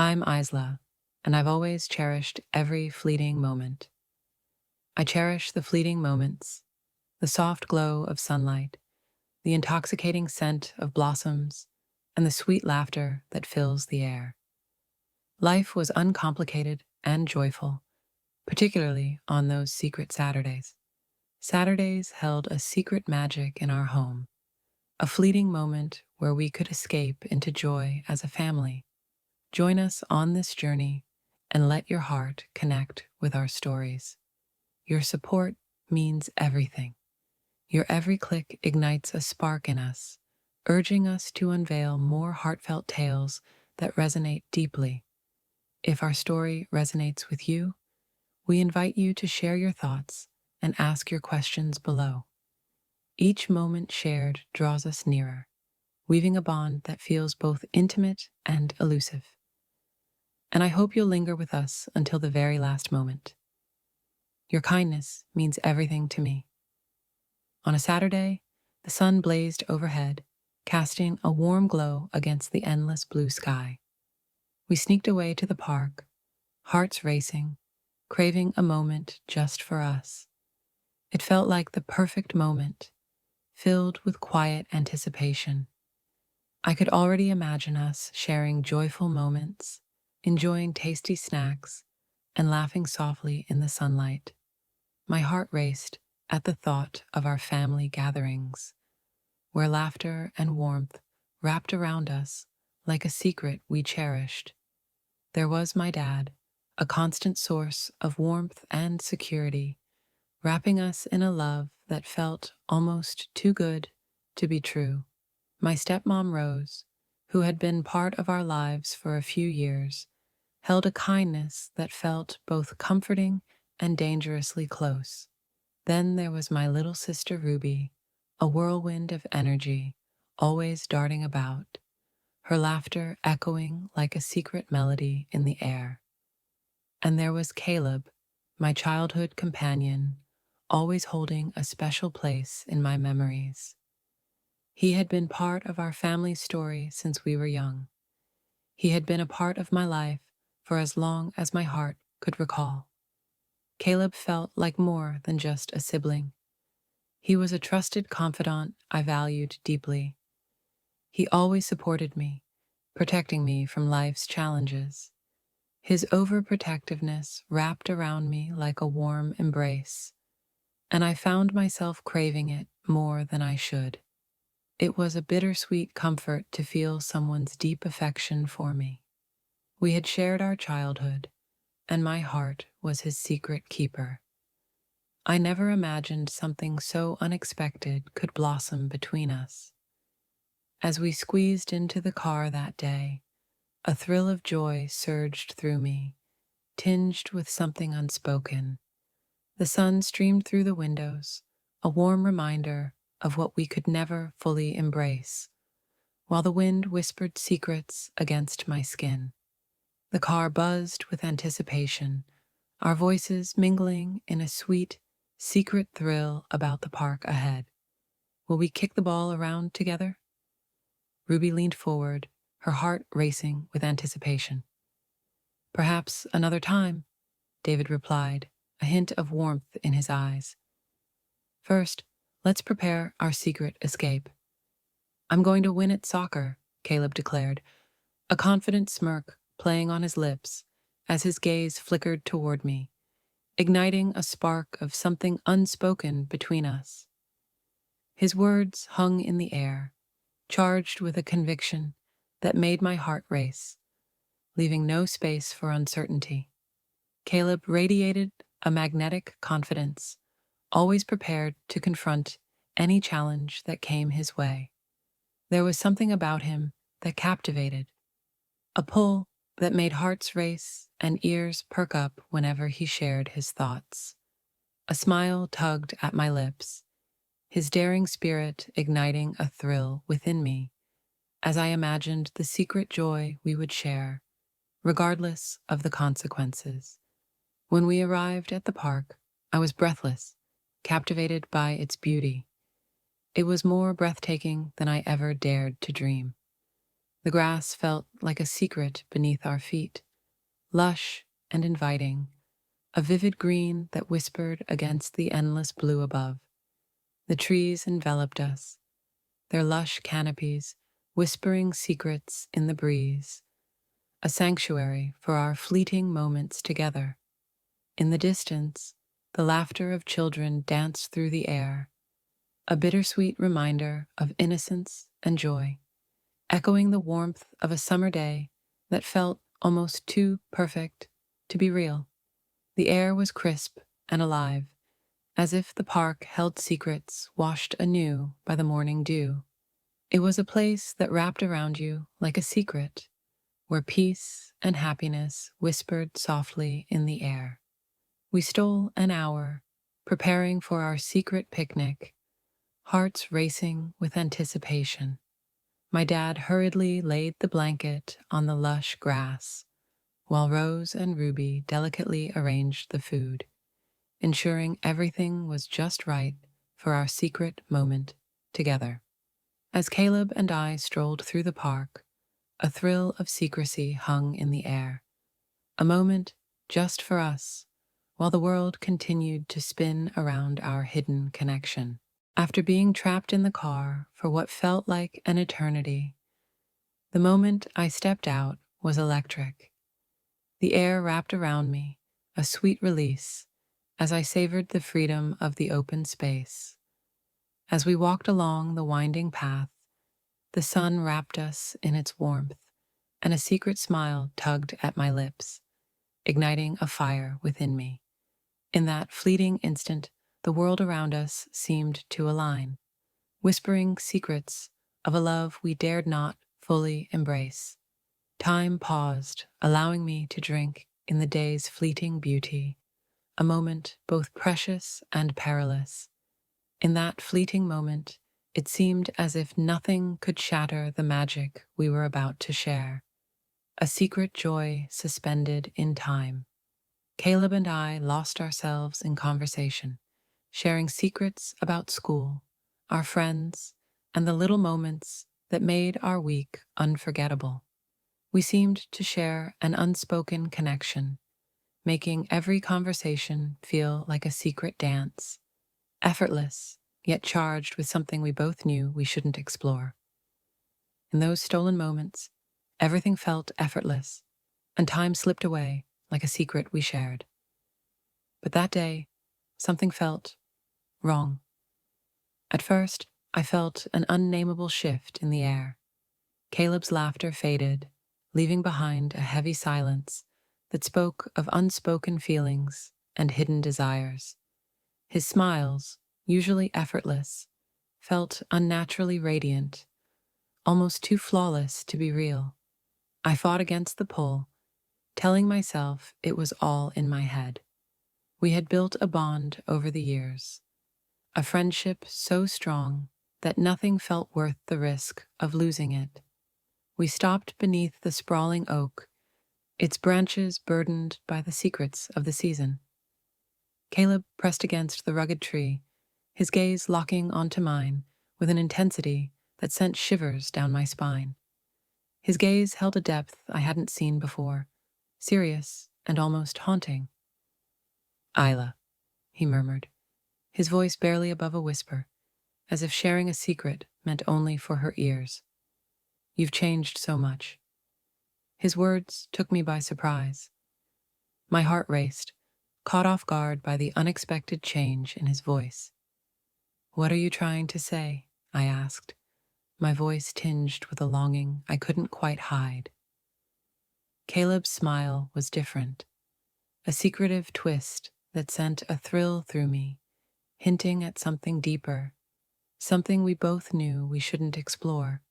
I'm Isla, and I've always cherished every fleeting moment. I cherish the fleeting moments, the soft glow of sunlight, the intoxicating scent of blossoms, and the sweet laughter that fills the air. Life was uncomplicated and joyful, particularly on those secret Saturdays. Saturdays held a secret magic in our home, a fleeting moment where we could escape into joy as a family. Join us on this journey and let your heart connect with our stories. Your support means everything. Your every click ignites a spark in us, urging us to unveil more heartfelt tales that resonate deeply. If our story resonates with you, we invite you to share your thoughts and ask your questions below. Each moment shared draws us nearer, weaving a bond that feels both intimate and elusive. And I hope you'll linger with us until the very last moment. Your kindness means everything to me. On a Saturday, the sun blazed overhead, casting a warm glow against the endless blue sky. We sneaked away to the park, hearts racing, craving a moment just for us. It felt like the perfect moment, filled with quiet anticipation. I could already imagine us sharing joyful moments, enjoying tasty snacks, and laughing softly in the sunlight. My heart raced at the thought of our family gatherings, where laughter and warmth wrapped around us like a secret we cherished. There was my dad, a constant source of warmth and security, wrapping us in a love that felt almost too good to be true. My stepmom Rose, who had been part of our lives for a few years, held a kindness that felt both comforting and dangerously close. Then there was my little sister Ruby, a whirlwind of energy, always darting about, her laughter echoing like a secret melody in the air. And there was Caleb, my childhood companion, always holding a special place in my memories. He had been part of our family story since we were young. He had been a part of my life for as long as my heart could recall. Caleb felt like more than just a sibling. He was a trusted confidant I valued deeply. He always supported me, protecting me from life's challenges. His overprotectiveness wrapped around me like a warm embrace, and I found myself craving it more than I should. It was a bittersweet comfort to feel someone's deep affection for me. We had shared our childhood, and my heart was his secret keeper. I never imagined something so unexpected could blossom between us. As we squeezed into the car that day, a thrill of joy surged through me, tinged with something unspoken. The sun streamed through the windows, a warm reminder of what we could never fully embrace, while the wind whispered secrets against my skin. The car buzzed with anticipation, our voices mingling in a sweet, secret thrill about the park ahead. Will we kick the ball around together? Ruby leaned forward, her heart racing with anticipation. Perhaps another time, David replied, a hint of warmth in his eyes. First, let's prepare our secret escape. I'm going to win at soccer, Caleb declared, a confident smirk playing on his lips as his gaze flickered toward me, igniting a spark of something unspoken between us. His words hung in the air, charged with a conviction that made my heart race, leaving no space for uncertainty. Caleb radiated a magnetic confidence, always prepared to confront any challenge that came his way. There was something about him that captivated, a pull that made hearts race and ears perk up whenever he shared his thoughts. A smile tugged at my lips, his daring spirit igniting a thrill within me as I imagined the secret joy we would share, regardless of the consequences. When we arrived at the park, I was breathless, captivated by its beauty. It was more breathtaking than I ever dared to dream. The grass felt like a secret beneath our feet, lush and inviting, a vivid green that whispered against the endless blue above. The trees enveloped us, their lush canopies whispering secrets in the breeze, a sanctuary for our fleeting moments together. In the distance, the laughter of children danced through the air, a bittersweet reminder of innocence and joy, echoing the warmth of a summer day that felt almost too perfect to be real. The air was crisp and alive, as if the park held secrets washed anew by the morning dew. It was a place that wrapped around you like a secret, where peace and happiness whispered softly in the air. We stole an hour, preparing for our secret picnic, hearts racing with anticipation. My dad hurriedly laid the blanket on the lush grass, while Rose and Ruby delicately arranged the food, ensuring everything was just right for our secret moment together. As Caleb and I strolled through the park, a thrill of secrecy hung in the air, a moment just for us, while the world continued to spin around our hidden connection. After being trapped in the car for what felt like an eternity, the moment I stepped out was electric. The air wrapped around me, a sweet release, as I savored the freedom of the open space. As we walked along the winding path, the sun wrapped us in its warmth, and a secret smile tugged at my lips, igniting a fire within me. In that fleeting instant, the world around us seemed to align, whispering secrets of a love we dared not fully embrace. Time paused, allowing me to drink in the day's fleeting beauty, a moment both precious and perilous. In that fleeting moment, it seemed as if nothing could shatter the magic we were about to share, a secret joy suspended in time. Caleb and I lost ourselves in conversation, sharing secrets about school, our friends, and the little moments that made our week unforgettable. We seemed to share an unspoken connection, making every conversation feel like a secret dance, effortless, yet charged with something we both knew we shouldn't explore. In those stolen moments, everything felt effortless, and time slipped away like a secret we shared. But that day, something felt wrong. At first, I felt an unnameable shift in the air. Caleb's laughter faded, leaving behind a heavy silence that spoke of unspoken feelings and hidden desires. His smiles, usually effortless, felt unnaturally radiant, almost too flawless to be real. I fought against the pull, telling myself it was all in my head. We had built a bond over the years, a friendship so strong that nothing felt worth the risk of losing it. We stopped beneath the sprawling oak, its branches burdened by the secrets of the season. Caleb pressed against the rugged tree, his gaze locking onto mine with an intensity that sent shivers down my spine. His gaze held a depth I hadn't seen before, serious and almost haunting. "Isla," he murmured, his voice barely above a whisper, as if sharing a secret meant only for her ears. "You've changed so much." His words took me by surprise. My heart raced, caught off guard by the unexpected change in his voice. "What are you trying to say?" I asked, my voice tinged with a longing I couldn't quite hide. Caleb's smile was different, a secretive twist that sent a thrill through me, hinting at something deeper, something we both knew we shouldn't explore.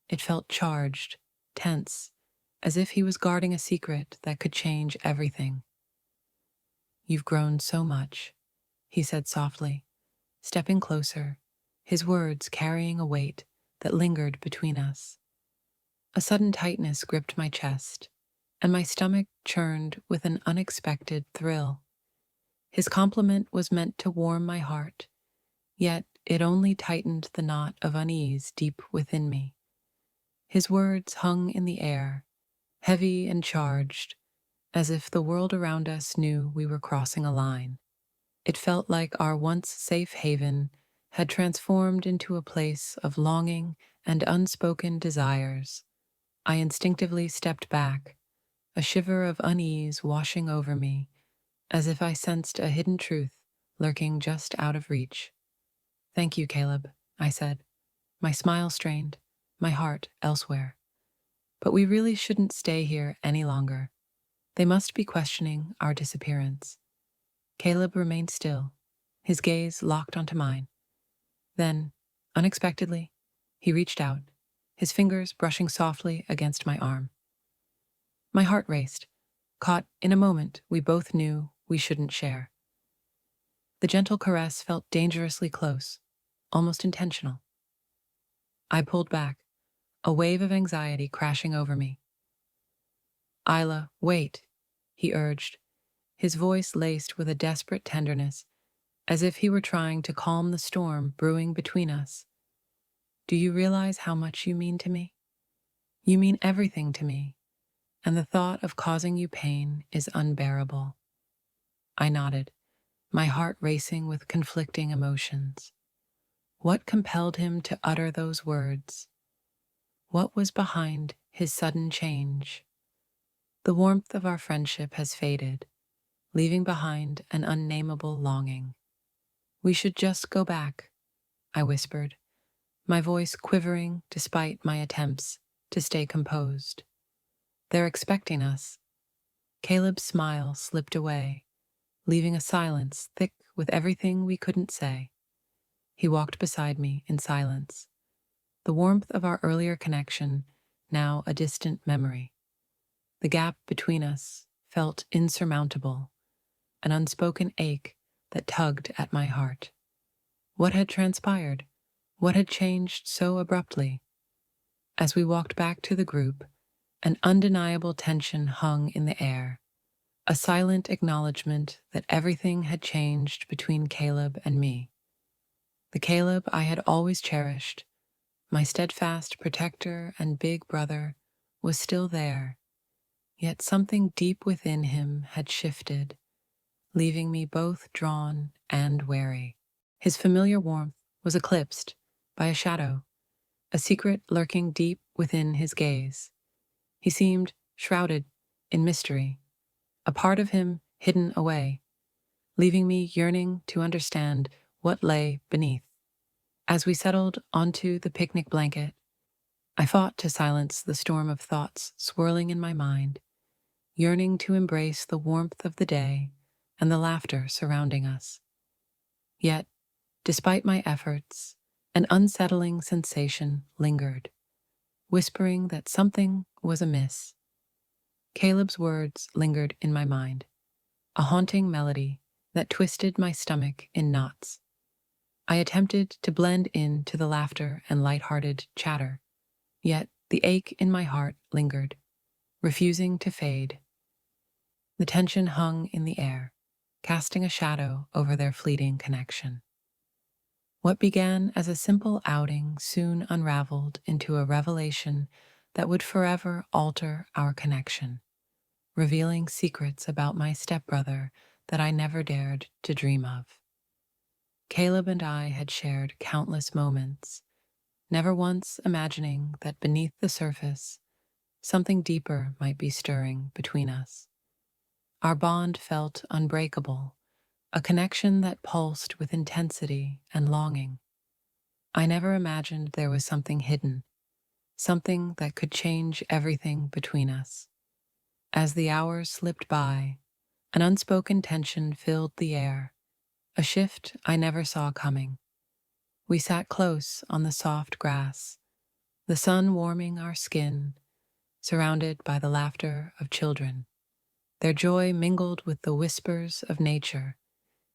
It felt charged, tense, as if he was guarding a secret that could change everything. "You've grown so much," he said softly, stepping closer, his words carrying a weight that lingered between us. A sudden tightness gripped my chest, and my stomach churned with an unexpected thrill. His compliment was meant to warm my heart, yet it only tightened the knot of unease deep within me. His words hung in the air, heavy and charged, as if the world around us knew we were crossing a line. It felt like our once safe haven had transformed into a place of longing and unspoken desires. I instinctively stepped back, a shiver of unease washing over me, as if I sensed a hidden truth lurking just out of reach. "Thank you, Caleb," I said, my smile strained, my heart elsewhere. "But we really shouldn't stay here any longer. They must be questioning our disappearance." Caleb remained still, his gaze locked onto mine. Then, unexpectedly, he reached out, his fingers brushing softly against my arm. My heart raced, caught in a moment we both knew we shouldn't share. The gentle caress felt dangerously close, almost intentional. I pulled back, a wave of anxiety crashing over me. "Isla, wait," he urged, his voice laced with a desperate tenderness, as if he were trying to calm the storm brewing between us. "Do you realize how much you mean to me? You mean everything to me, and the thought of causing you pain is unbearable." I nodded, my heart racing with conflicting emotions. What compelled him to utter those words? What was behind his sudden change? The warmth of our friendship has faded, leaving behind an unnameable longing. "We should just go back," I whispered, my voice quivering despite my attempts to stay composed. "They're expecting us." Caleb's smile slipped away, leaving a silence thick with everything we couldn't say. He walked beside me in silence, the warmth of our earlier connection now a distant memory. The gap between us felt insurmountable, an unspoken ache that tugged at my heart. What had transpired? What had changed so abruptly? As we walked back to the group, an undeniable tension hung in the air, a silent acknowledgement that everything had changed between Caleb and me. The Caleb I had always cherished, my steadfast protector and big brother, was still there, yet something deep within him had shifted, leaving me both drawn and wary. His familiar warmth was eclipsed by a shadow, a secret lurking deep within his gaze. He seemed shrouded in mystery, a part of him hidden away, leaving me yearning to understand what lay beneath. As we settled onto the picnic blanket, I fought to silence the storm of thoughts swirling in my mind, yearning to embrace the warmth of the day and the laughter surrounding us. Yet, despite my efforts, an unsettling sensation lingered, whispering that something was amiss. Caleb's words lingered in my mind, a haunting melody that twisted my stomach in knots. I attempted to blend into the laughter and light-hearted chatter, yet the ache in my heart lingered, refusing to fade. The tension hung in the air, casting a shadow over their fleeting connection. What began as a simple outing soon unraveled into a revelation that would forever alter our connection, revealing secrets about my stepbrother that I never dared to dream of. Caleb and I had shared countless moments, never once imagining that beneath the surface, something deeper might be stirring between us. Our bond felt unbreakable, a connection that pulsed with intensity and longing. I never imagined there was something hidden, something that could change everything between us. As the hours slipped by, an unspoken tension filled the air, a shift I never saw coming. We sat close on the soft grass, the sun warming our skin, surrounded by the laughter of children. Their joy mingled with the whispers of nature,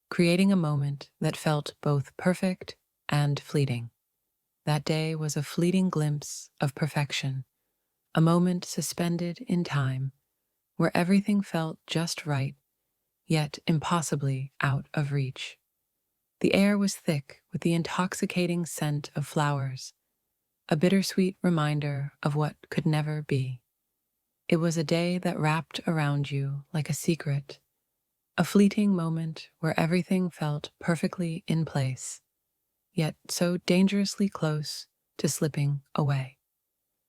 creating a moment that felt both perfect and fleeting. That day was a fleeting glimpse of perfection, a moment suspended in time, where everything felt just right, yet impossibly out of reach. The air was thick with the intoxicating scent of flowers, a bittersweet reminder of what could never be. It was a day that wrapped around you like a secret, a fleeting moment where everything felt perfectly in place, yet so dangerously close to slipping away.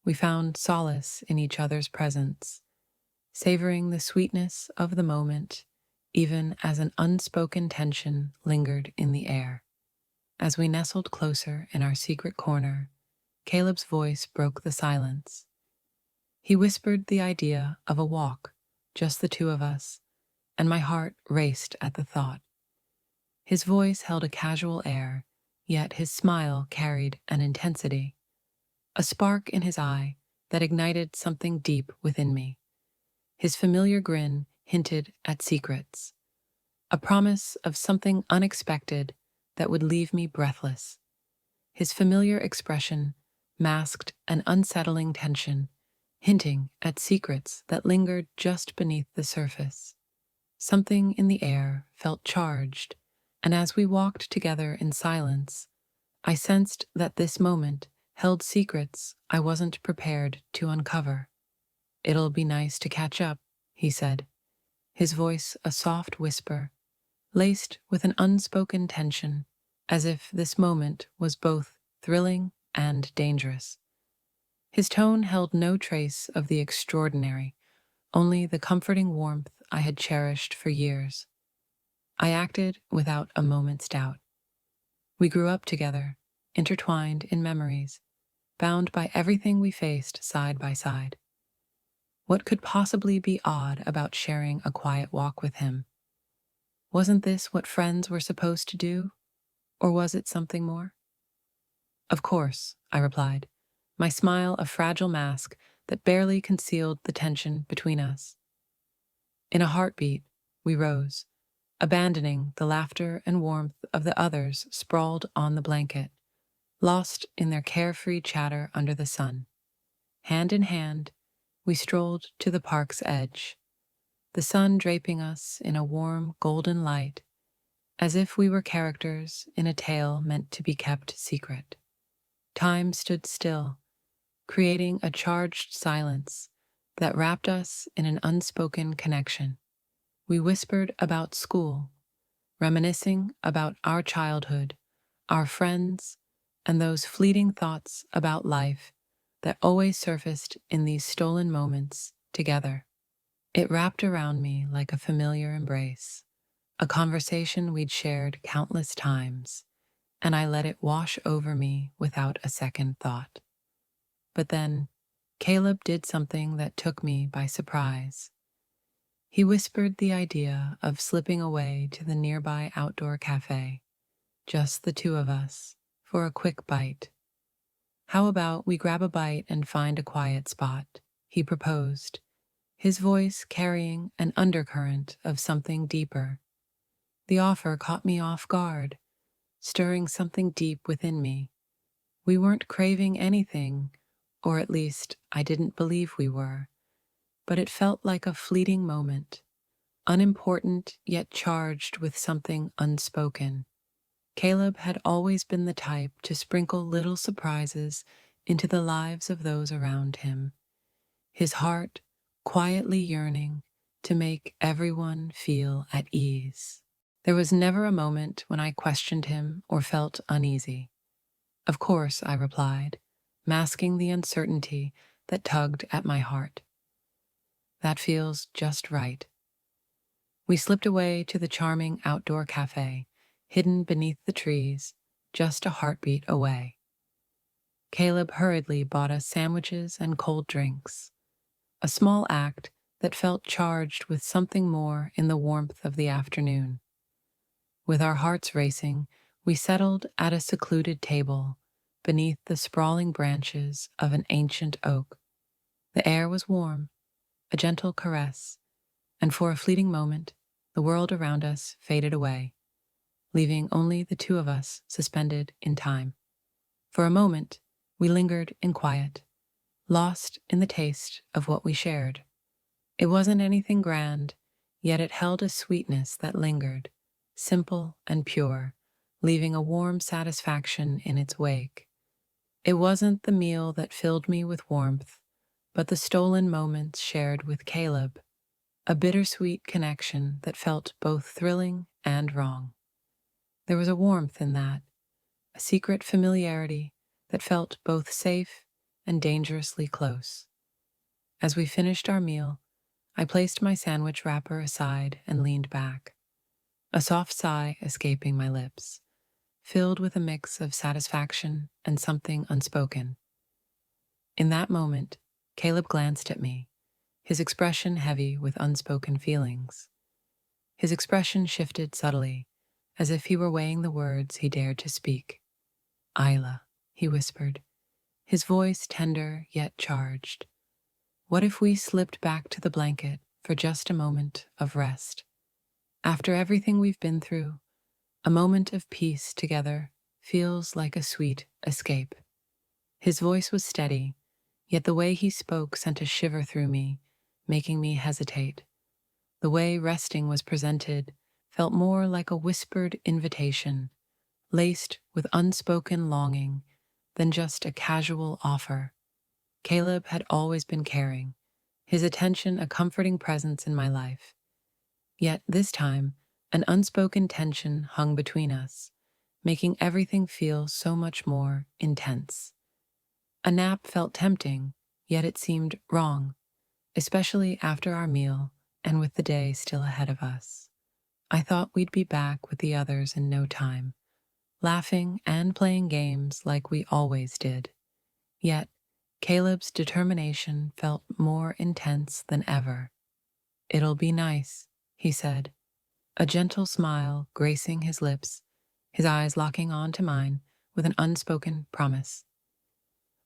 We found solace in each other's presence, savoring the sweetness of the moment, even as an unspoken tension lingered in the air. As we nestled closer in our secret corner, Caleb's voice broke the silence. He whispered the idea of a walk, just the two of us, and my heart raced at the thought. His voice held a casual air, yet his smile carried an intensity, a spark in his eye that ignited something deep within me. His familiar grin hinted at secrets, a promise of something unexpected that would leave me breathless. His familiar expression masked an unsettling tension, hinting at secrets that lingered just beneath the surface. Something in the air felt charged, and as we walked together in silence, I sensed that this moment held secrets I wasn't prepared to uncover. "It'll be nice to catch up," he said, his voice a soft whisper, laced with an unspoken tension, as if this moment was both thrilling and dangerous. His tone held no trace of the extraordinary, only the comforting warmth I had cherished for years. I acted without a moment's doubt. We grew up together, intertwined in memories, bound by everything we faced side by side. What could possibly be odd about sharing a quiet walk with him? Wasn't this what friends were supposed to do? Or was it something more? "Of course," I replied, my smile a fragile mask that barely concealed the tension between us. In a heartbeat, we rose, abandoning the laughter and warmth of the others sprawled on the blanket, lost in their carefree chatter under the sun. Hand in hand, we strolled to the park's edge, the sun draping us in a warm golden light, as if we were characters in a tale meant to be kept secret. Time stood still, creating a charged silence that wrapped us in an unspoken connection. We whispered about school, reminiscing about our childhood, our friends, and those fleeting thoughts about life that always surfaced in these stolen moments together. It wrapped around me like a familiar embrace, a conversation we'd shared countless times, and I let it wash over me without a second thought. But then, Caleb did something that took me by surprise. He whispered the idea of slipping away to the nearby outdoor cafe, just the two of us, for a quick bite. "How about we grab a bite and find a quiet spot?" he proposed, his voice carrying an undercurrent of something deeper. The offer caught me off guard, stirring something deep within me. We weren't craving anything, or at least I didn't believe we were, but it felt like a fleeting moment, unimportant yet charged with something unspoken. Caleb had always been the type to sprinkle little surprises into the lives of those around him, his heart quietly yearning to make everyone feel at ease. There was never a moment when I questioned him or felt uneasy. "Of course," I replied, masking the uncertainty that tugged at my heart. "That feels just right." We slipped away to the charming outdoor cafe, hidden beneath the trees, just a heartbeat away. Caleb hurriedly bought us sandwiches and cold drinks, a small act that felt charged with something more in the warmth of the afternoon. With our hearts racing, we settled at a secluded table beneath the sprawling branches of an ancient oak. The air was warm, a gentle caress, and for a fleeting moment, the world around us faded away, leaving only the two of us suspended in time. For a moment, we lingered in quiet, lost in the taste of what we shared. It wasn't anything grand, yet it held a sweetness that lingered, simple and pure, leaving a warm satisfaction in its wake. It wasn't the meal that filled me with warmth, but the stolen moments shared with Caleb, a bittersweet connection that felt both thrilling and wrong. There was a warmth in that, a secret familiarity that felt both safe and dangerously close. As we finished our meal, I placed my sandwich wrapper aside and leaned back, a soft sigh escaping my lips, filled with a mix of satisfaction and something unspoken. In that moment, Caleb glanced at me, his expression heavy with unspoken feelings. His expression shifted subtly, as if he were weighing the words he dared to speak. "Isla," he whispered, his voice tender yet charged. "What if we slipped back to the blanket for just a moment of rest? After everything we've been through, a moment of peace together feels like a sweet escape." His voice was steady, yet the way he spoke sent a shiver through me, making me hesitate. The way resting was presented felt more like a whispered invitation, laced with unspoken longing, than just a casual offer. Caleb had always been caring, his attention a comforting presence in my life. Yet this time, an unspoken tension hung between us, making everything feel so much more intense. A nap felt tempting, yet it seemed wrong, especially after our meal and with the day still ahead of us. I thought we'd be back with the others in no time, laughing and playing games like we always did. Yet, Caleb's determination felt more intense than ever. "It'll be nice," he said, a gentle smile gracing his lips, his eyes locking on to mine with an unspoken promise.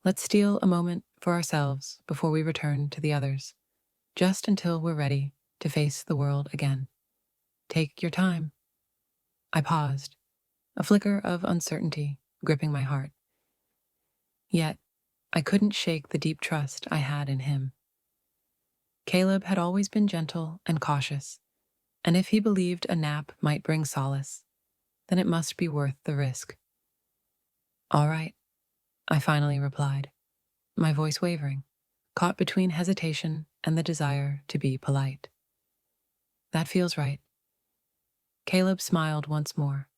"Let's steal a moment for ourselves before we return to the others, just until we're ready to face the world again. Take your time." I paused, a flicker of uncertainty gripping my heart. Yet, I couldn't shake the deep trust I had in him. Caleb had always been gentle and cautious, and if he believed a nap might bring solace, then it must be worth the risk. "All right," I finally replied, my voice wavering, caught between hesitation and the desire to be polite. "That feels right." Caleb smiled once more,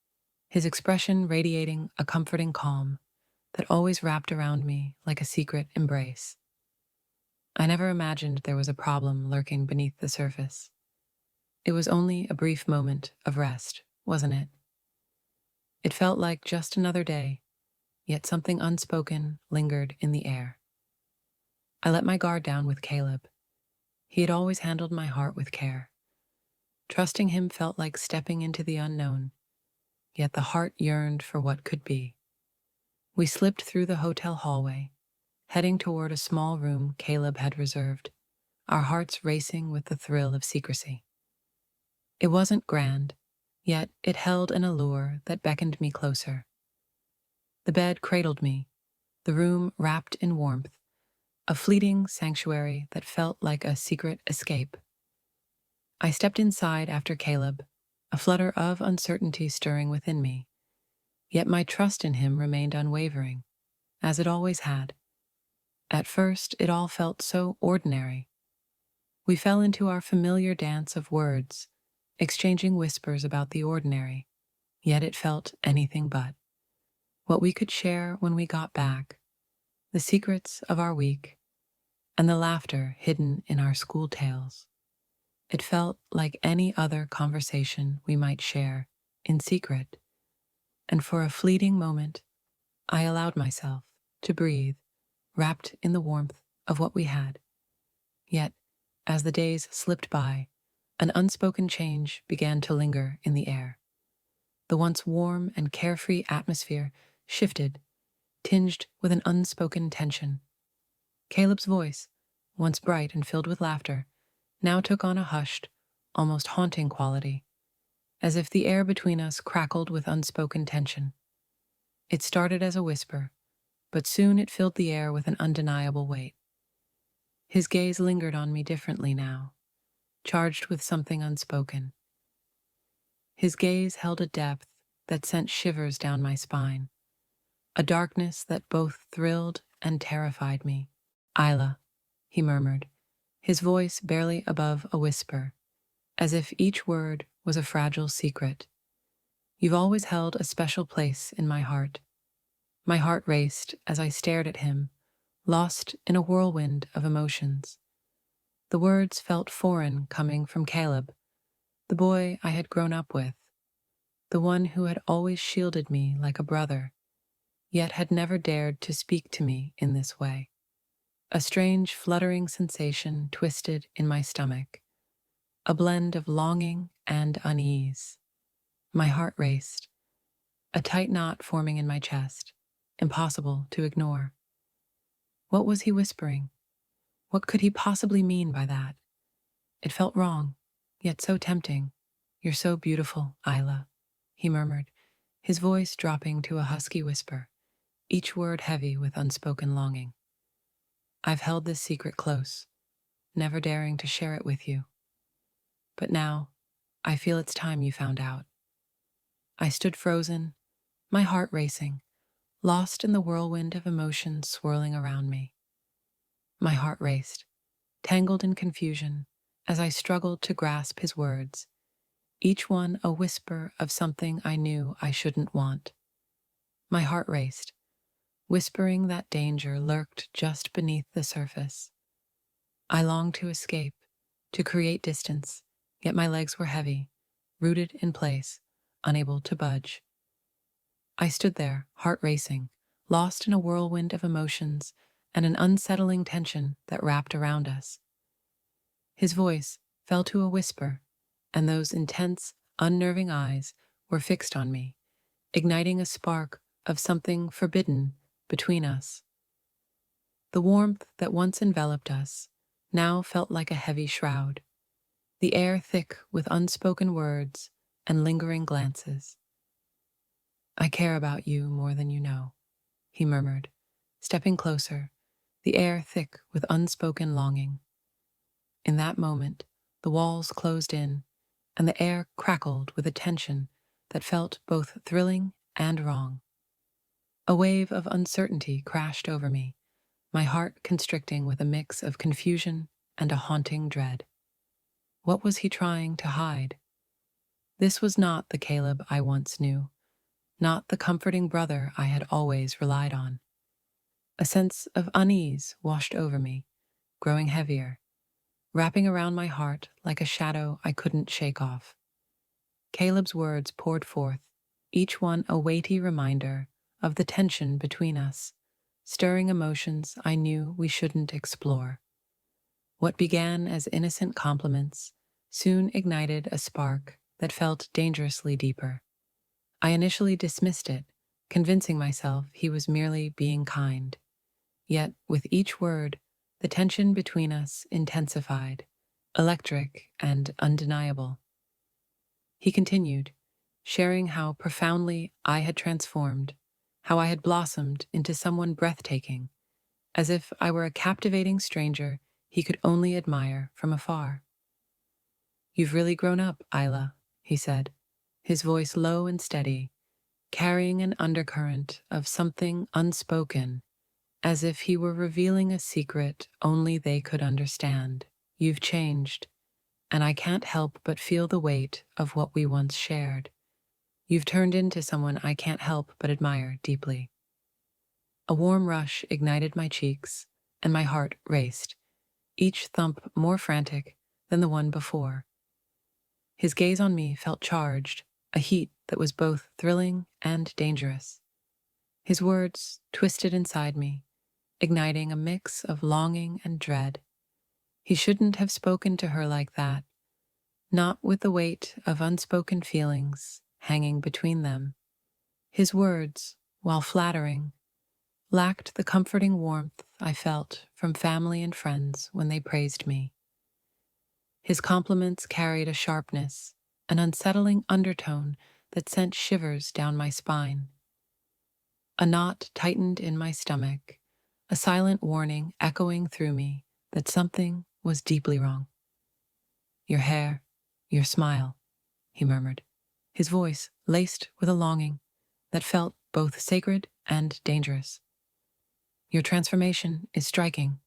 his expression radiating a comforting calm that always wrapped around me like a secret embrace. I never imagined there was a problem lurking beneath the surface. It was only a brief moment of rest, wasn't it? It felt like just another day, yet something unspoken lingered in the air. I let my guard down with Caleb. He had always handled my heart with care. Trusting him felt like stepping into the unknown, yet the heart yearned for what could be. We slipped through the hotel hallway, heading toward a small room Caleb had reserved, our hearts racing with the thrill of secrecy. It wasn't grand, yet it held an allure that beckoned me closer. The bed cradled me, the room wrapped in warmth, a fleeting sanctuary that felt like a secret escape. I stepped inside after Caleb, a flutter of uncertainty stirring within me, yet my trust in him remained unwavering, as it always had. At first, it all felt so ordinary. We fell into our familiar dance of words, exchanging whispers about the ordinary, yet it felt anything but. What we could share when we got back, the secrets of our week, and the laughter hidden in our school tales. It felt like any other conversation we might share in secret, and for a fleeting moment, I allowed myself to breathe, wrapped in the warmth of what we had. Yet, as the days slipped by, an unspoken change began to linger in the air. The once warm and carefree atmosphere shifted, tinged with an unspoken tension. Caleb's voice, once bright and filled with laughter, now took on a hushed, almost haunting quality, as if the air between us crackled with unspoken tension. It started as a whisper, but soon it filled the air with an undeniable weight. His gaze lingered on me differently now, charged with something unspoken. His gaze held a depth that sent shivers down my spine, a darkness that both thrilled and terrified me. Isla, he murmured, his voice barely above a whisper, as if each word was a fragile secret. You've always held a special place in my heart. My heart raced as I stared at him, lost in a whirlwind of emotions. The words felt foreign coming from Caleb, the boy I had grown up with, the one who had always shielded me like a brother, yet had never dared to speak to me in this way. A strange fluttering sensation twisted in my stomach, a blend of longing and unease. My heart raced, a tight knot forming in my chest, impossible to ignore. What was he whispering? What could he possibly mean by that? It felt wrong, yet so tempting. You're so beautiful, Isla, he murmured, his voice dropping to a husky whisper, each word heavy with unspoken longing. I've held this secret close, never daring to share it with you. But now, I feel it's time you found out. I stood frozen, my heart racing, lost in the whirlwind of emotions swirling around me. My heart raced, tangled in confusion, as I struggled to grasp his words, each one a whisper of something I knew I shouldn't want. My heart raced, whispering that danger lurked just beneath the surface. I longed to escape, to create distance, yet my legs were heavy, rooted in place, unable to budge. I stood there, heart racing, lost in a whirlwind of emotions and an unsettling tension that wrapped around us. His voice fell to a whisper, and those intense, unnerving eyes were fixed on me, igniting a spark of something forbidden between us. The warmth that once enveloped us now felt like a heavy shroud, the air thick with unspoken words and lingering glances. I care about you more than you know, he murmured, stepping closer, the air thick with unspoken longing. In that moment, the walls closed in, and the air crackled with a tension that felt both thrilling and wrong. A wave of uncertainty crashed over me, my heart constricting with a mix of confusion and a haunting dread. What was he trying to hide? This was not the Caleb I once knew, not the comforting brother I had always relied on. A sense of unease washed over me, growing heavier, wrapping around my heart like a shadow I couldn't shake off. Caleb's words poured forth, each one a weighty reminder of the tension between us, stirring emotions I knew we shouldn't explore. What began as innocent compliments soon ignited a spark that felt dangerously deeper. I initially dismissed it, convincing myself he was merely being kind. Yet, with each word, the tension between us intensified, electric and undeniable. He continued, sharing how profoundly I had transformed, how I had blossomed into someone breathtaking, as if I were a captivating stranger he could only admire from afar. You've really grown up, Isla, he said, his voice low and steady, carrying an undercurrent of something unspoken, as if he were revealing a secret only they could understand. You've changed, and I can't help but feel the weight of what we once shared. You've turned into someone I can't help but admire deeply. A warm rush ignited my cheeks, and my heart raced, each thump more frantic than the one before. His gaze on me felt charged, a heat that was both thrilling and dangerous. His words twisted inside me, igniting a mix of longing and dread. He shouldn't have spoken to her like that, not with the weight of unspoken feelings hanging between them. His words, while flattering, lacked the comforting warmth I felt from family and friends when they praised me. His compliments carried a sharpness, an unsettling undertone that sent shivers down my spine. A knot tightened in my stomach, a silent warning echoing through me that something was deeply wrong. Your hair, your smile, he murmured, his voice laced with a longing that felt both sacred and dangerous. Your transformation is striking.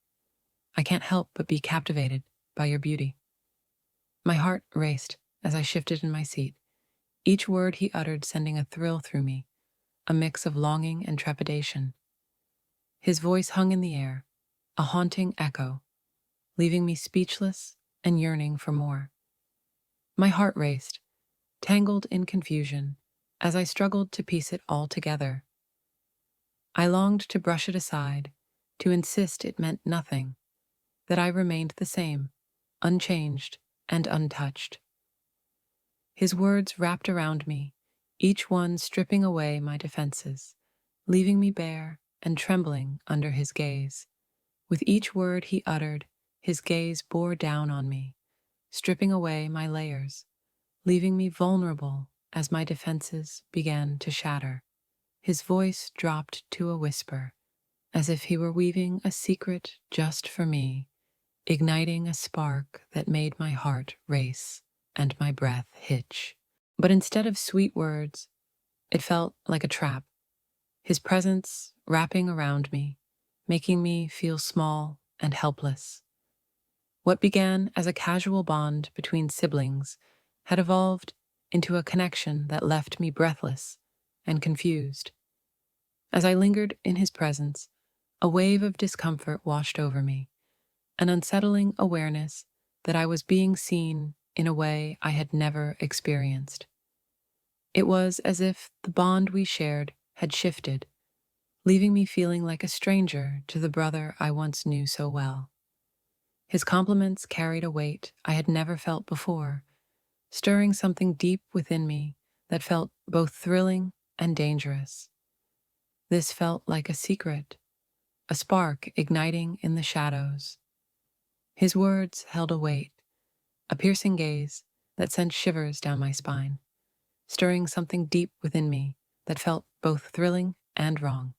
I can't help but be captivated by your beauty. My heart raced as I shifted in my seat, each word he uttered sending a thrill through me, a mix of longing and trepidation. His voice hung in the air, a haunting echo, leaving me speechless and yearning for more. My heart raced, tangled in confusion, as I struggled to piece it all together. I longed to brush it aside, to insist it meant nothing, that I remained the same, unchanged and untouched. His words wrapped around me, each one stripping away my defenses, leaving me bare and trembling under his gaze. With each word he uttered, his gaze bore down on me, stripping away my layers, leaving me vulnerable as my defenses began to shatter. His voice dropped to a whisper, as if he were weaving a secret just for me, igniting a spark that made my heart race and my breath hitch. But instead of sweet words, it felt like a trap, his presence wrapping around me, making me feel small and helpless. What began as a casual bond between siblings had evolved into a connection that left me breathless and confused. As I lingered in his presence, a wave of discomfort washed over me, an unsettling awareness that I was being seen in a way I had never experienced. It was as if the bond we shared had shifted, leaving me feeling like a stranger to the brother I once knew so well. His compliments carried a weight I had never felt before, stirring something deep within me that felt both thrilling and dangerous. This felt like a secret, a spark igniting in the shadows. His words held a weight, a piercing gaze that sent shivers down my spine, stirring something deep within me that felt both thrilling and wrong.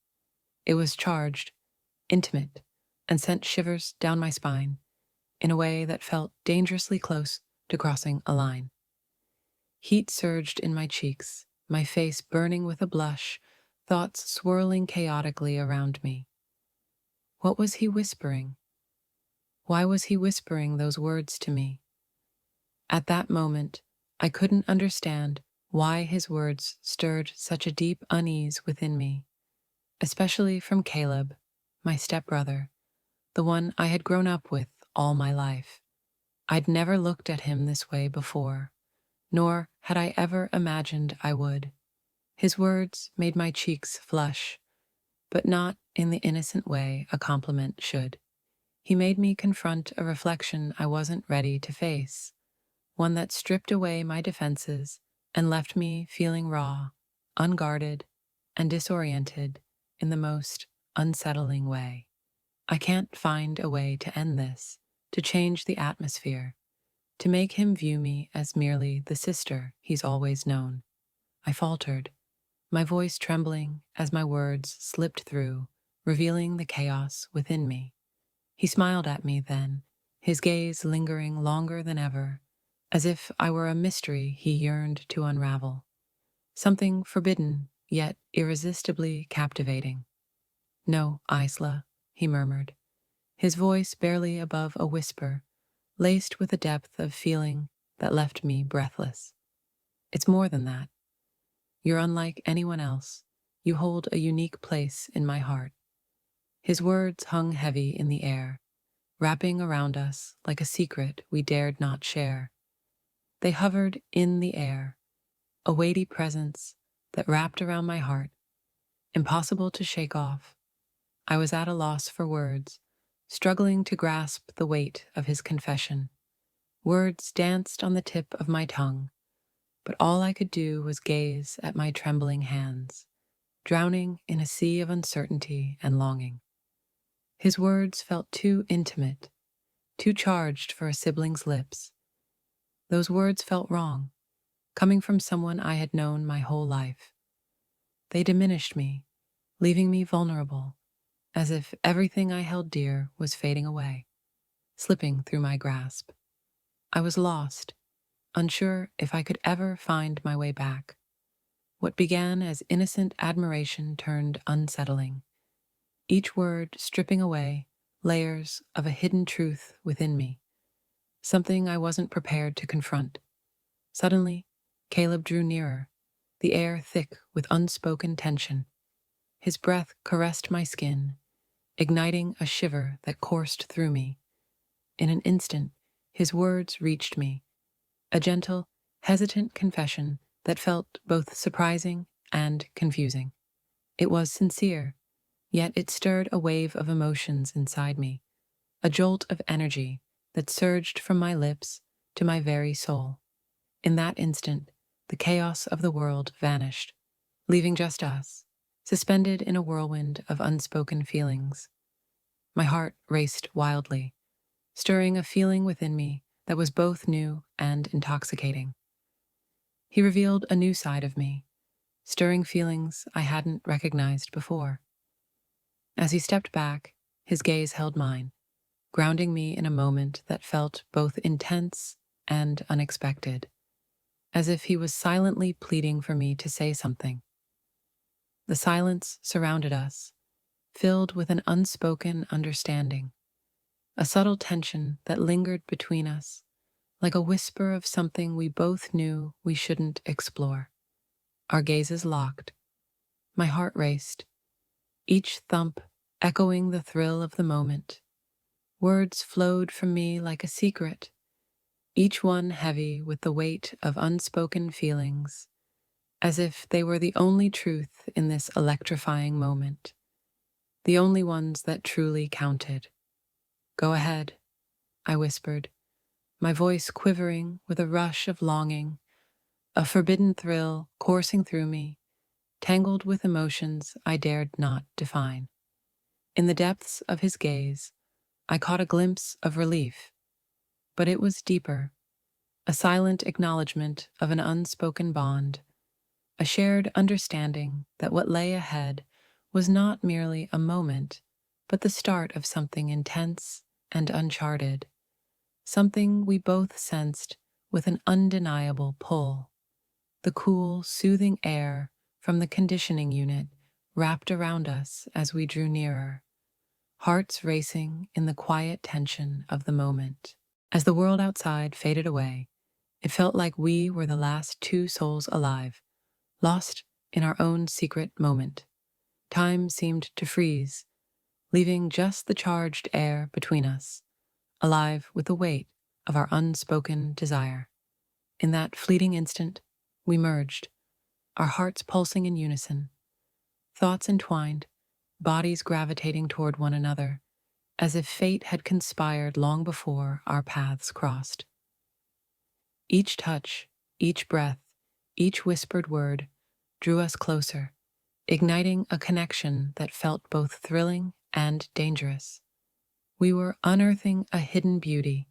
It was charged, intimate, and sent shivers down my spine in a way that felt dangerously close to crossing a line. Heat surged in my cheeks, my face burning with a blush, thoughts swirling chaotically around me. What was he whispering? Why was he whispering those words to me? At that moment, I couldn't understand why his words stirred such a deep unease within me, especially from Caleb, my stepbrother, the one I had grown up with all my life. I'd never looked at him this way before, nor had I ever imagined I would. His words made my cheeks flush, but not in the innocent way a compliment should. He made me confront a reflection I wasn't ready to face, one that stripped away my defenses and left me feeling raw, unguarded, and disoriented in the most unsettling way. I can't find a way to end this, to change the atmosphere, to make him view me as merely the sister he's always known. I faltered, my voice trembling as my words slipped through, revealing the chaos within me. He smiled at me then, his gaze lingering longer than ever, as if I were a mystery he yearned to unravel. Something forbidden, yet irresistibly captivating. "No, Isla," he murmured, his voice barely above a whisper, laced with a depth of feeling that left me breathless. "It's more than that. You're unlike anyone else. You hold a unique place in my heart." His words hung heavy in the air, wrapping around us like a secret we dared not share. They hovered in the air, a weighty presence that wrapped around my heart, impossible to shake off. I was at a loss for words, struggling to grasp the weight of his confession. Words danced on the tip of my tongue, but all I could do was gaze at my trembling hands, drowning in a sea of uncertainty and longing. His words felt too intimate, too charged for a sibling's lips. Those words felt wrong, coming from someone I had known my whole life. They diminished me, leaving me vulnerable, as if everything I held dear was fading away, slipping through my grasp. I was lost, unsure if I could ever find my way back. What began as innocent admiration turned unsettling, each word stripping away layers of a hidden truth within me, something I wasn't prepared to confront. Suddenly, Caleb drew nearer, the air thick with unspoken tension. His breath caressed my skin, igniting a shiver that coursed through me. In an instant, his words reached me, a gentle, hesitant confession that felt both surprising and confusing. It was sincere, yet it stirred a wave of emotions inside me, a jolt of energy that surged from my lips to my very soul. In that instant, the chaos of the world vanished, leaving just us, suspended in a whirlwind of unspoken feelings. My heart raced wildly, stirring a feeling within me that was both new and intoxicating. He revealed a new side of me, stirring feelings I hadn't recognized before. As he stepped back, his gaze held mine, grounding me in a moment that felt both intense and unexpected, as if he was silently pleading for me to say something. The silence surrounded us, filled with an unspoken understanding, a subtle tension that lingered between us, like a whisper of something we both knew we shouldn't explore. Our gazes locked. My heart raced, each thump echoing the thrill of the moment. Words flowed from me like a secret, each one heavy with the weight of unspoken feelings, as if they were the only truth in this electrifying moment, the only ones that truly counted. "Go ahead," I whispered, my voice quivering with a rush of longing, a forbidden thrill coursing through me, tangled with emotions I dared not define. In the depths of his gaze, I caught a glimpse of relief, but it was deeper, a silent acknowledgement of an unspoken bond, a shared understanding that what lay ahead was not merely a moment, but the start of something intense and uncharted, something we both sensed with an undeniable pull. The cool, soothing air from the conditioning unit wrapped around us as we drew nearer, hearts racing in the quiet tension of the moment. As the world outside faded away, it felt like we were the last two souls alive, lost in our own secret moment. Time seemed to freeze, leaving just the charged air between us, alive with the weight of our unspoken desire. In that fleeting instant, we merged, our hearts pulsing in unison, thoughts entwined, bodies gravitating toward one another, as if fate had conspired long before our paths crossed. Each touch, each breath, each whispered word drew us closer, igniting a connection that felt both thrilling and dangerous. We were unearthing a hidden beauty,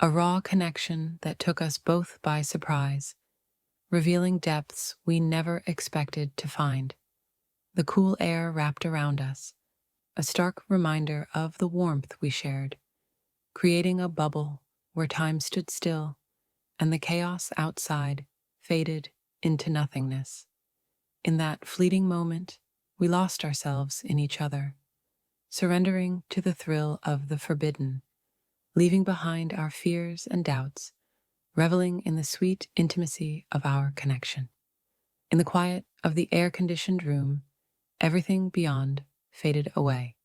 a raw connection that took us both by surprise, revealing depths we never expected to find. The cool air wrapped around us, a stark reminder of the warmth we shared, creating a bubble where time stood still and the chaos outside faded into nothingness. In that fleeting moment, we lost ourselves in each other, surrendering to the thrill of the forbidden, leaving behind our fears and doubts, reveling in the sweet intimacy of our connection. In the quiet of the air-conditioned room, everything beyond faded away.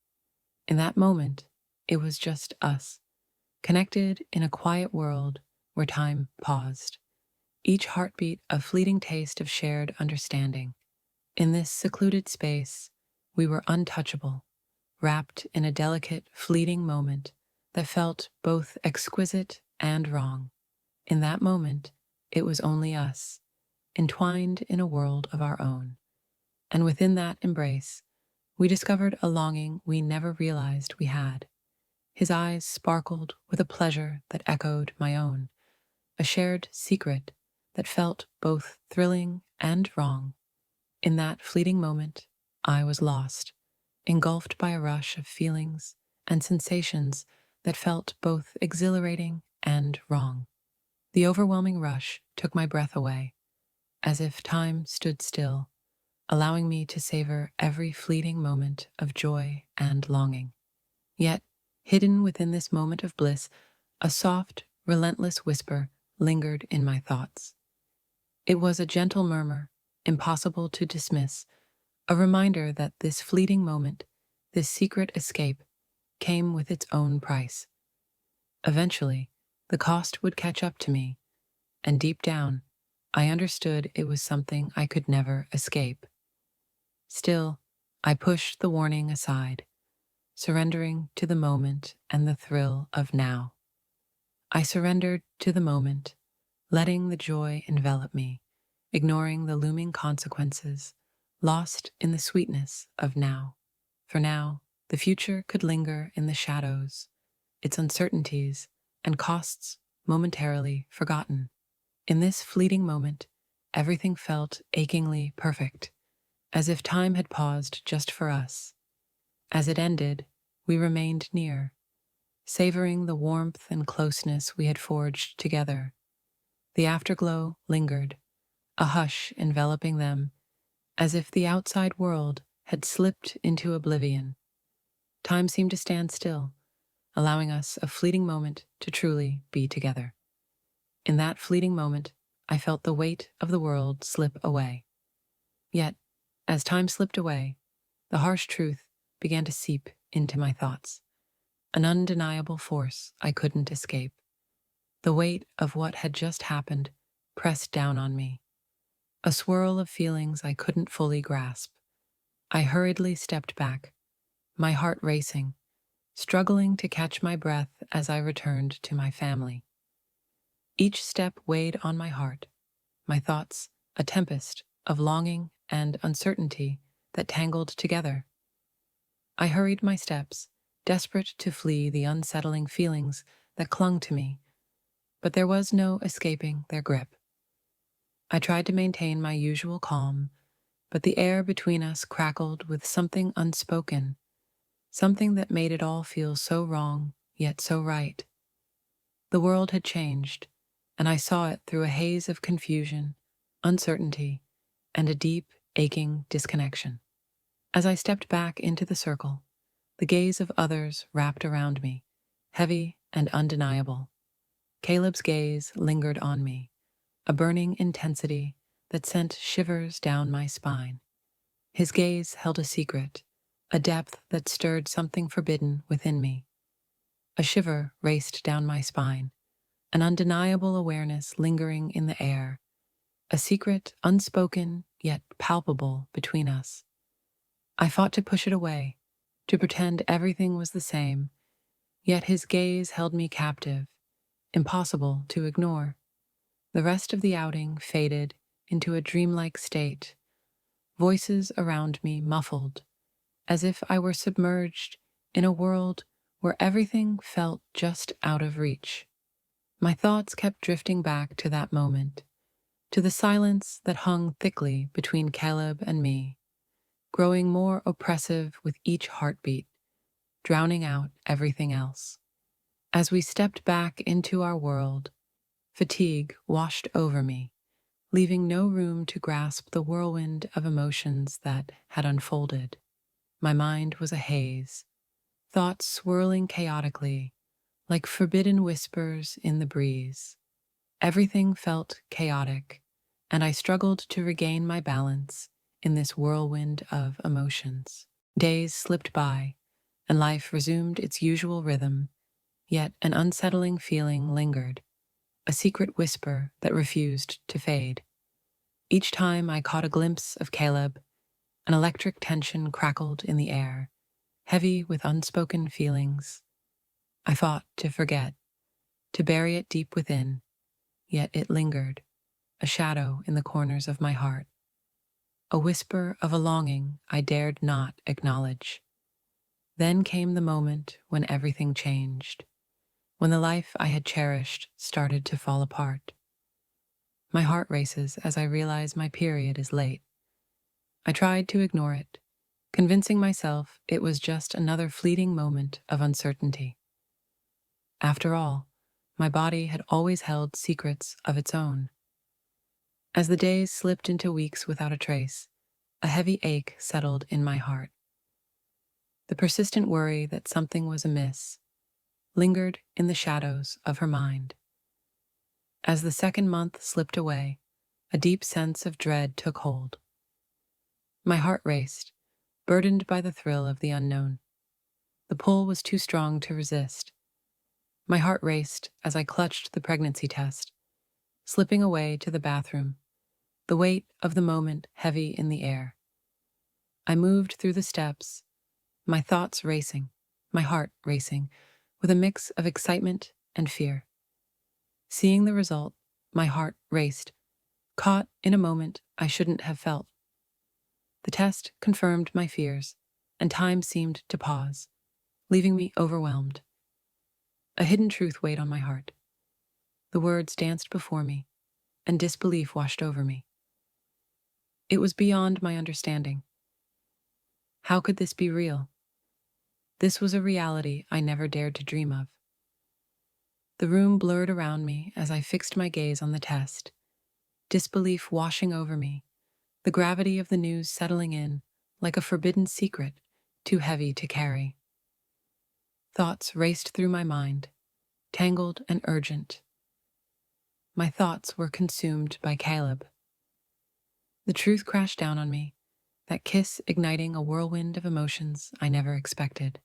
In that moment, it was just us, connected in a quiet world where time paused, each heartbeat a fleeting taste of shared understanding. In this secluded space, we were untouchable, wrapped in a delicate, fleeting moment that felt both exquisite and wrong. In that moment, it was only us, entwined in a world of our own. And within that embrace, we discovered a longing we never realized we had. His eyes sparkled with a pleasure that echoed my own, a shared secret that felt both thrilling and wrong. In that fleeting moment, I was lost, engulfed by a rush of feelings and sensations that felt both exhilarating and wrong. The overwhelming rush took my breath away, as if time stood still, allowing me to savor every fleeting moment of joy and longing. Yet, hidden within this moment of bliss, a soft, relentless whisper lingered in my thoughts. It was a gentle murmur, impossible to dismiss, a reminder that this fleeting moment, this secret escape, came with its own price. Eventually, the cost would catch up to me, and deep down, I understood it was something I could never escape. Still, I pushed the warning aside, surrendering to the moment and the thrill of now. I surrendered to the moment, letting the joy envelop me, ignoring the looming consequences, lost in the sweetness of now. For now, the future could linger in the shadows, its uncertainties and costs momentarily forgotten. In this fleeting moment, everything felt achingly perfect, as if time had paused just for us. As it ended, we remained near, savoring the warmth and closeness we had forged together. The afterglow lingered, a hush enveloping them, as if the outside world had slipped into oblivion. Time seemed to stand still, allowing us a fleeting moment to truly be together. In that fleeting moment, I felt the weight of the world slip away. Yet, as time slipped away, the harsh truth began to seep into my thoughts, an undeniable force I couldn't escape. The weight of what had just happened pressed down on me, a swirl of feelings I couldn't fully grasp. I hurriedly stepped back, my heart racing, struggling to catch my breath as I returned to my family. Each step weighed on my heart, my thoughts a tempest of longing and uncertainty that tangled together. I hurried my steps, desperate to flee the unsettling feelings that clung to me, but there was no escaping their grip. I tried to maintain my usual calm, but the air between us crackled with something unspoken, something that made it all feel so wrong, yet so right. The world had changed, and I saw it through a haze of confusion, uncertainty, and a deep, aching disconnection. As I stepped back into the circle, the gaze of others wrapped around me, heavy and undeniable. Caleb's gaze lingered on me, a burning intensity that sent shivers down my spine. His gaze held a secret, a depth that stirred something forbidden within me. A shiver raced down my spine, an undeniable awareness lingering in the air, a secret unspoken yet palpable between us. I fought to push it away, to pretend everything was the same, yet his gaze held me captive, impossible to ignore. The rest of the outing faded into a dreamlike state, voices around me muffled, as if I were submerged in a world where everything felt just out of reach. My thoughts kept drifting back to that moment, to the silence that hung thickly between Caleb and me, growing more oppressive with each heartbeat, drowning out everything else. As we stepped back into our world, fatigue washed over me, leaving no room to grasp the whirlwind of emotions that had unfolded. My mind was a haze, thoughts swirling chaotically, like forbidden whispers in the breeze. Everything felt chaotic, and I struggled to regain my balance in this whirlwind of emotions. Days slipped by, and life resumed its usual rhythm, yet an unsettling feeling lingered, a secret whisper that refused to fade. Each time I caught a glimpse of Caleb, an electric tension crackled in the air, heavy with unspoken feelings. I fought to forget, to bury it deep within, yet it lingered, a shadow in the corners of my heart, a whisper of a longing I dared not acknowledge. Then came the moment when everything changed, when the life I had cherished started to fall apart. My heart races as I realize my period is late. I tried to ignore it, convincing myself it was just another fleeting moment of uncertainty. After all, my body had always held secrets of its own. As the days slipped into weeks without a trace, a heavy ache settled in my heart. The persistent worry that something was amiss lingered in the shadows of her mind. As the second month slipped away, a deep sense of dread took hold. My heart raced, burdened by the thrill of the unknown. The pull was too strong to resist. My heart raced as I clutched the pregnancy test, slipping away to the bathroom, the weight of the moment heavy in the air. I moved through the steps, my thoughts racing, my heart racing, with a mix of excitement and fear. Seeing the result, my heart raced, caught in a moment I shouldn't have felt. The test confirmed my fears, and time seemed to pause, leaving me overwhelmed. A hidden truth weighed on my heart. The words danced before me, and disbelief washed over me. It was beyond my understanding. How could this be real? This was a reality I never dared to dream of. The room blurred around me as I fixed my gaze on the test, disbelief washing over me, the gravity of the news settling in like a forbidden secret too heavy to carry. Thoughts raced through my mind, tangled and urgent. My thoughts were consumed by Caleb. The truth crashed down on me, that kiss igniting a whirlwind of emotions I never expected.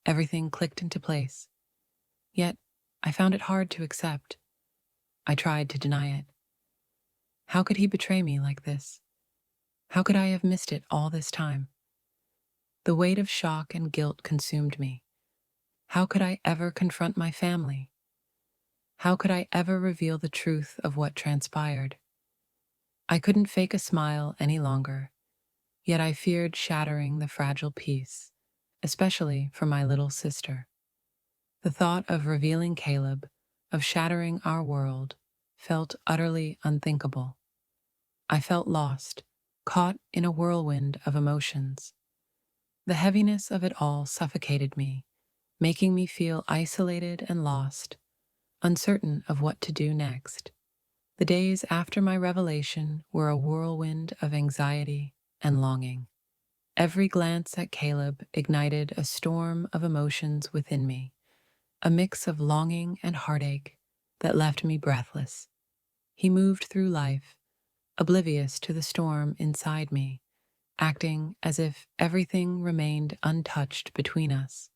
Everything clicked into place, yet I found it hard to accept. I tried to deny it. How could he betray me like this? How could I have missed it all this time? The weight of shock and guilt consumed me. How could I ever confront my family? How could I ever reveal the truth of what transpired? I couldn't fake a smile any longer, yet I feared shattering the fragile peace, especially for my little sister. The thought of revealing Caleb, of shattering our world, felt utterly unthinkable. I felt lost, caught in a whirlwind of emotions. The heaviness of it all suffocated me, making me feel isolated and lost, uncertain of what to do next. The days after my revelation were a whirlwind of anxiety and longing. Every glance at Caleb ignited a storm of emotions within me, a mix of longing and heartache that left me breathless. He moved through life, oblivious to the storm inside me, acting as if everything remained untouched between us.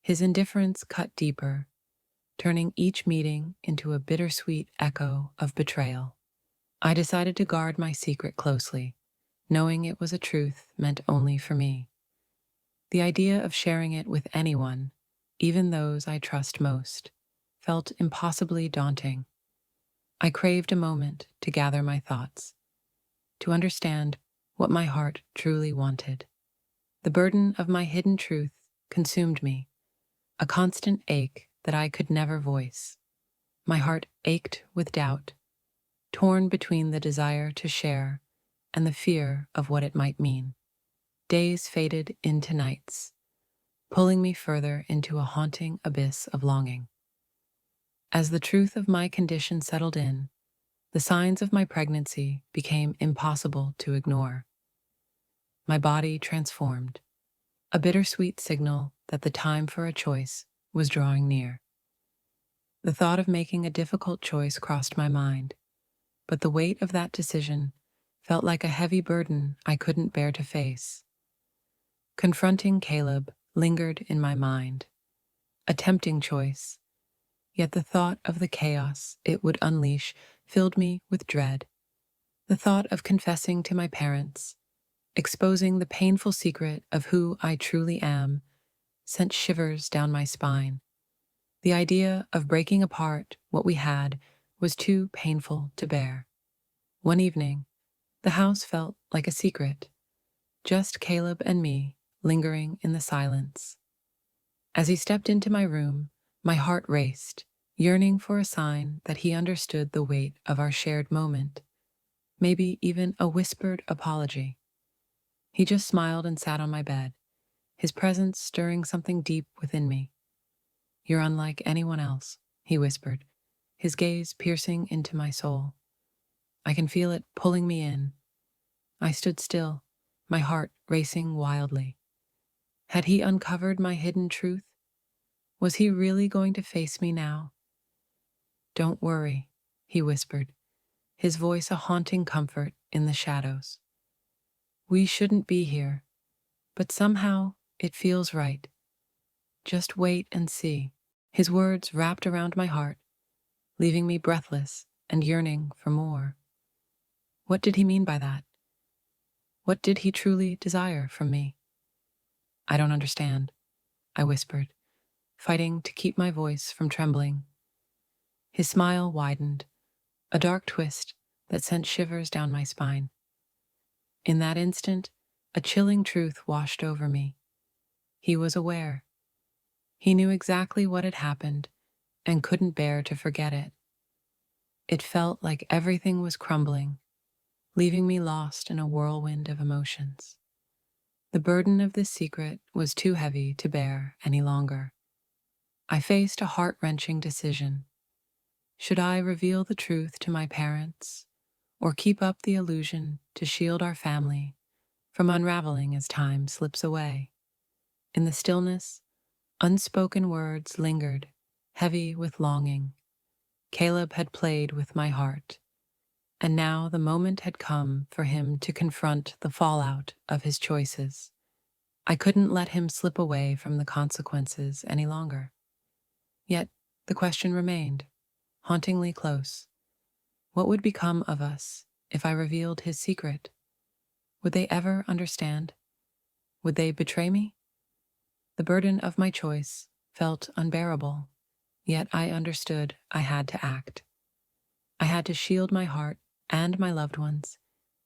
His indifference cut deeper, turning each meeting into a bittersweet echo of betrayal. I decided to guard my secret closely, knowing it was a truth meant only for me. The idea of sharing it with anyone, even those I trust most, felt impossibly daunting. I craved a moment to gather my thoughts, to understand what my heart truly wanted. The burden of my hidden truth consumed me, a constant ache that I could never voice. My heart ached with doubt, torn between the desire to share and the fear of what it might mean. Days faded into nights, pulling me further into a haunting abyss of longing. As the truth of my condition settled in, the signs of my pregnancy became impossible to ignore. My body transformed, a bittersweet signal that the time for a choice was drawing near. The thought of making a difficult choice crossed my mind, but the weight of that decision felt like a heavy burden I couldn't bear to face. Confronting Caleb lingered in my mind, a tempting choice, yet the thought of the chaos it would unleash filled me with dread. The thought of confessing to my parents, exposing the painful secret of who I truly am, sent shivers down my spine. The idea of breaking apart what we had was too painful to bear. One evening, the house felt like a secret, just Caleb and me lingering in the silence. As he stepped into my room, my heart raced, yearning for a sign that he understood the weight of our shared moment, maybe even a whispered apology. He just smiled and sat on my bed, his presence stirring something deep within me. "You're unlike anyone else," he whispered, his gaze piercing into my soul. I can feel it pulling me in. I stood still, my heart racing wildly. Had he uncovered my hidden truth? Was he really going to face me now? "Don't worry," he whispered, his voice a haunting comfort in the shadows. "We shouldn't be here, but somehow it feels right. Just wait and see." His words wrapped around my heart, leaving me breathless and yearning for more. What did he mean by that? What did he truly desire from me? "I don't understand," I whispered, fighting to keep my voice from trembling. His smile widened, a dark twist that sent shivers down my spine. In that instant, a chilling truth washed over me. He was aware. He knew exactly what had happened and couldn't bear to forget it. It felt like everything was crumbling, leaving me lost in a whirlwind of emotions. The burden of this secret was too heavy to bear any longer. I faced a heart-wrenching decision. Should I reveal the truth to my parents, or keep up the illusion to shield our family from unraveling as time slips away? In the stillness, unspoken words lingered, heavy with longing. Caleb had played with my heart, and now the moment had come for him to confront the fallout of his choices. I couldn't let him slip away from the consequences any longer. Yet the question remained, hauntingly close. What would become of us if I revealed his secret? Would they ever understand? Would they betray me? The burden of my choice felt unbearable, yet I understood I had to act. I had to shield my heart and my loved ones,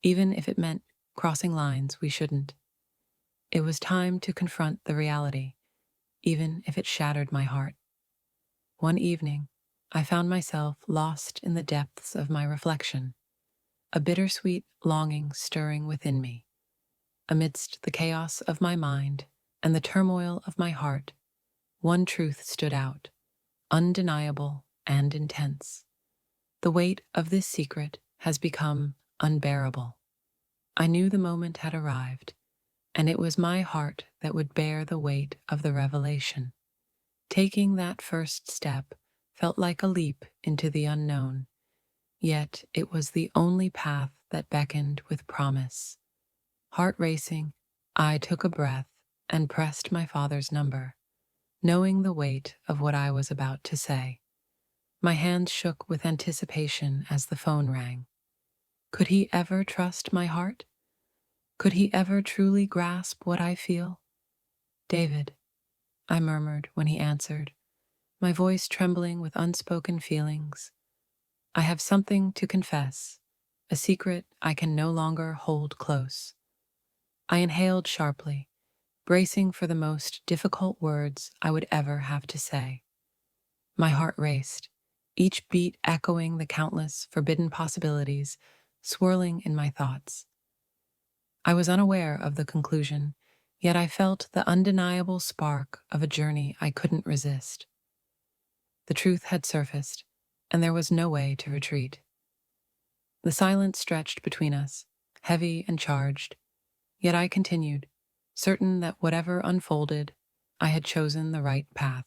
even if it meant crossing lines we shouldn't. It was time to confront the reality, even if it shattered my heart. One evening, I found myself lost in the depths of my reflection, a bittersweet longing stirring within me. Amidst the chaos of my mind and the turmoil of my heart, one truth stood out, undeniable and intense. The weight of this secret has become unbearable. I knew the moment had arrived, and it was my heart that would bear the weight of the revelation. Taking that first step felt like a leap into the unknown, yet it was the only path that beckoned with promise. Heart racing, I took a breath and pressed my father's number, knowing the weight of what I was about to say. My hands shook with anticipation as the phone rang. Could he ever trust my heart? Could he ever truly grasp what I feel? "David," I murmured when he answered, my voice trembling with unspoken feelings. "I have something to confess, a secret I can no longer hold close." I inhaled sharply, bracing for the most difficult words I would ever have to say. My heart raced, each beat echoing the countless forbidden possibilities swirling in my thoughts. I was unaware of the conclusion, yet I felt the undeniable spark of a journey I couldn't resist. The truth had surfaced, and there was no way to retreat. The silence stretched between us, heavy and charged, yet I continued, certain that whatever unfolded, I had chosen the right path.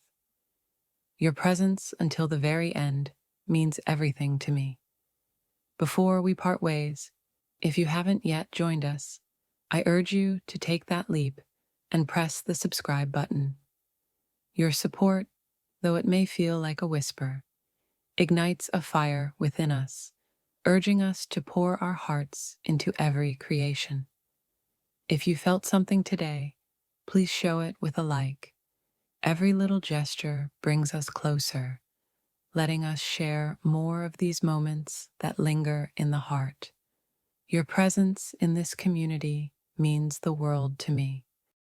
"Your presence until the very end means everything to me. Before we part ways, if you haven't yet joined us, I urge you to take that leap and press the subscribe button. Your support, though it may feel like a whisper, ignites a fire within us, urging us to pour our hearts into every creation. If you felt something today, please show it with a like. Every little gesture brings us closer, letting us share more of these moments that linger in the heart. Your presence in this community means the world to me.